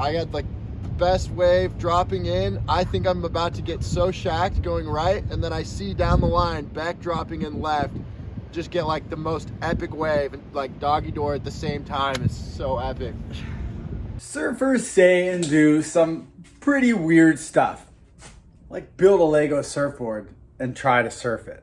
I got like the best wave dropping in. I think I'm about to get so shacked going right, and then I see down the line back dropping in left, just get like the most epic wave and like doggy door at the same time. It's so epic. Surfers say and do some pretty weird stuff, like build a Lego surfboard and try to surf it.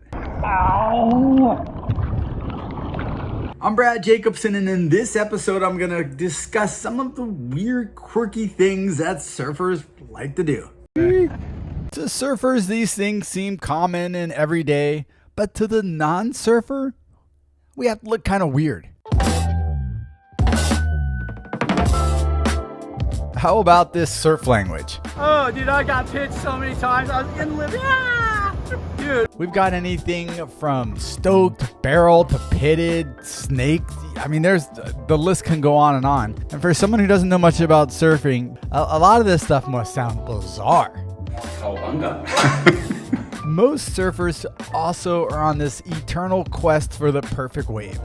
I'm Brad Jacobson, and in this episode I'm gonna discuss some of the weird, quirky things that surfers like to do. To surfers, these things seem common and everyday, but to the non-surfer, we have to look kind of weird. How about this surf language? Oh, dude, I got pitched so many times. I was in the lift. Dude. We've got anything from stoked, barrel to pitted, snake. I mean, the list can go on and on. And for someone who doesn't know much about surfing, a lot of this stuff must sound bizarre. Most surfers also are on this eternal quest for the perfect wave.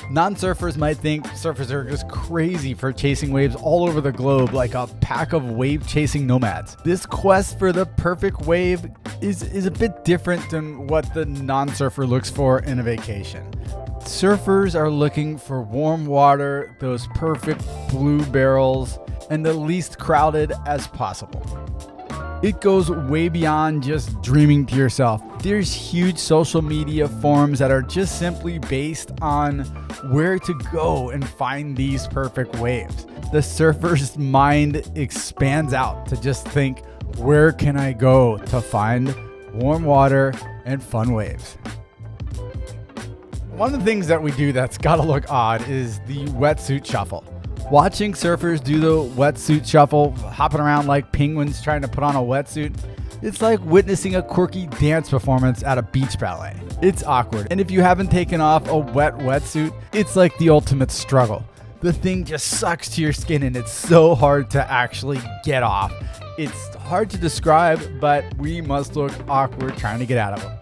Non-surfers might think surfers are just crazy for chasing waves all over the globe like a pack of wave-chasing nomads. This quest for the perfect wave is a bit different than what the non-surfer looks for in a vacation. Surfers are looking for warm water, those perfect blue barrels, and the least crowded as possible. It goes way beyond just dreaming to yourself. There's huge social media forums that are just simply based on where to go and find these perfect waves. The surfer's mind expands out to just think, where can I go to find warm water and fun waves? One of the things that we do that's gotta look odd is the wetsuit shuffle. Watching surfers do the wetsuit shuffle, hopping around like penguins trying to put on a wetsuit, it's like witnessing a quirky dance performance at a beach ballet. It's awkward, and if you haven't taken off a wet wetsuit, it's like the ultimate struggle. The thing just sucks to your skin, and it's so hard to actually get off. It's hard to describe, but we must look awkward trying to get out of them.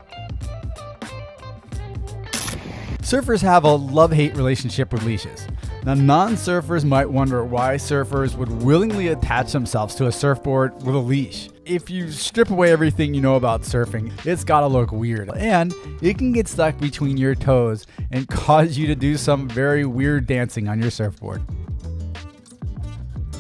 Surfers have a love-hate relationship with leashes. Now, non-surfers might wonder why surfers would willingly attach themselves to a surfboard with a leash. If you strip away everything you know about surfing, it's gotta look weird. And it can get stuck between your toes and cause you to do some very weird dancing on your surfboard.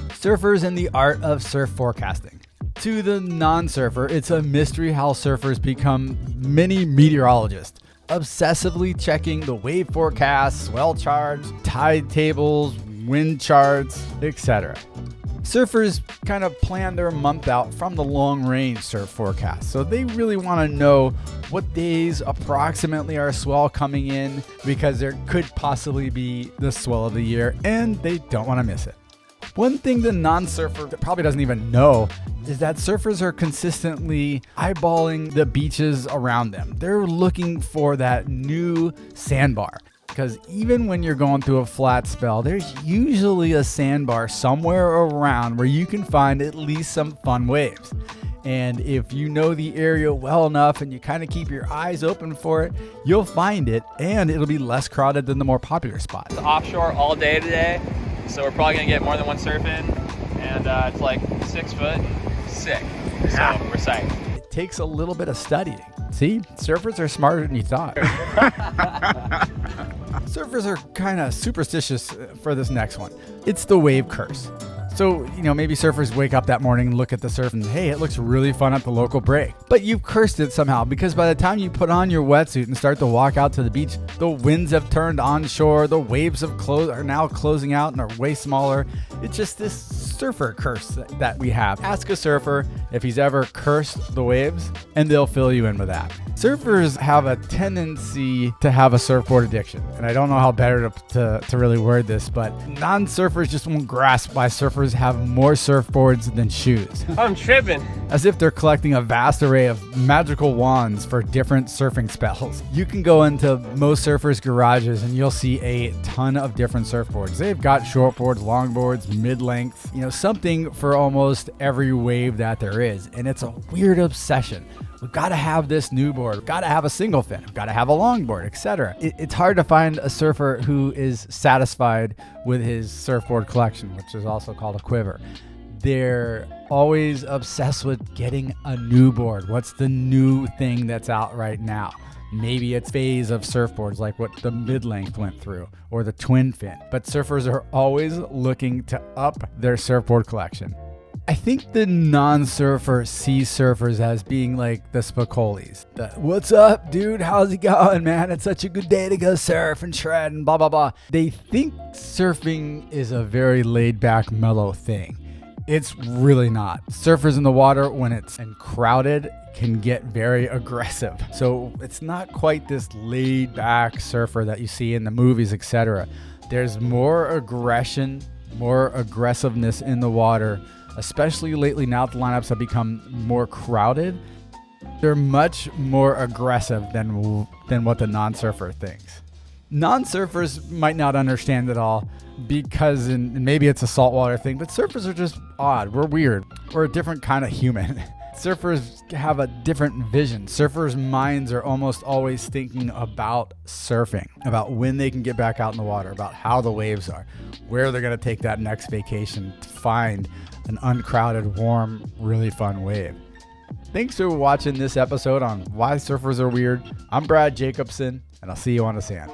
Surfers and the art of surf forecasting. To the non-surfer, it's a mystery how surfers become mini meteorologists, obsessively checking the wave forecasts, swell charts, tide tables, wind charts, etc. Surfers kind of plan their month out from the long-range surf forecast, so they really want to know what days approximately are swell coming in because there could possibly be the swell of the year, and they don't want to miss it. One thing the non-surfer probably doesn't even know is that surfers are consistently eyeballing the beaches around them. They're looking for that new sandbar. Because even when you're going through a flat spell, there's usually a sandbar somewhere around where you can find at least some fun waves. And if you know the area well enough and you kind of keep your eyes open for it, you'll find it, and it'll be less crowded than the more popular spots. It's offshore all day today, so we're probably gonna get more than one surf in, and it's like 6 foot, sick. So we're psyched. It takes a little bit of studying. See, surfers are smarter than you thought. Surfers are kind of superstitious for this next one. It's the wave curse. So, maybe surfers wake up that morning and look at the surf and, hey, it looks really fun at the local break. But you've cursed it somehow because by the time you put on your wetsuit and start to walk out to the beach, the winds have turned onshore, the waves are now closing out and are way smaller. It's just this surfer curse that we have. Ask a surfer if he's ever cursed the waves, and they'll fill you in with that. Surfers have a tendency to have a surfboard addiction, and I don't know how better to really word this, but non-surfers just won't grasp why surfers have more surfboards than shoes. I'm tripping. As if they're collecting a vast array of magical wands for different surfing spells. You can go into most surfers' garages and you'll see a ton of different surfboards. They've got shortboards, longboards, mid-length, something for almost every wave that there is, and it's a weird obsession. We've got to have this new board. We've got to have a single fin. We've got to have a longboard, etc. It's hard to find a surfer who is satisfied with his surfboard collection, which is also called a quiver. They're always obsessed with getting a new board. What's the new thing that's out right now? Maybe it's phase of surfboards like what the mid-length went through or the twin fin. But surfers are always looking to up their surfboard collection. I think the non-surfer sees surfers as being like the Spacolis. What's up, dude? How's it going, man? It's such a good day to go surf and shred and blah, blah, blah. They think surfing is a very laid-back, mellow thing. It's really not. Surfers in the water, when it's crowded, can get very aggressive. So it's not quite this laid-back surfer that you see in the movies, etc. There's more aggression, more aggressiveness in the water, especially lately now that the lineups have become more crowded. They're much more aggressive than what the non-surfer thinks. Non-surfers might not understand it all because, and maybe it's a saltwater thing, but surfers are just odd. We're weird. We're a different kind of human. Surfers have a different vision. Surfers' minds are almost always thinking about surfing, about when they can get back out in the water, about how the waves are, where they're going to take that next vacation to find an uncrowded, warm, really fun wave. Thanks for watching this episode on Why Surfers Are Weird. I'm Brad Jacobson, and I'll see you on the sand.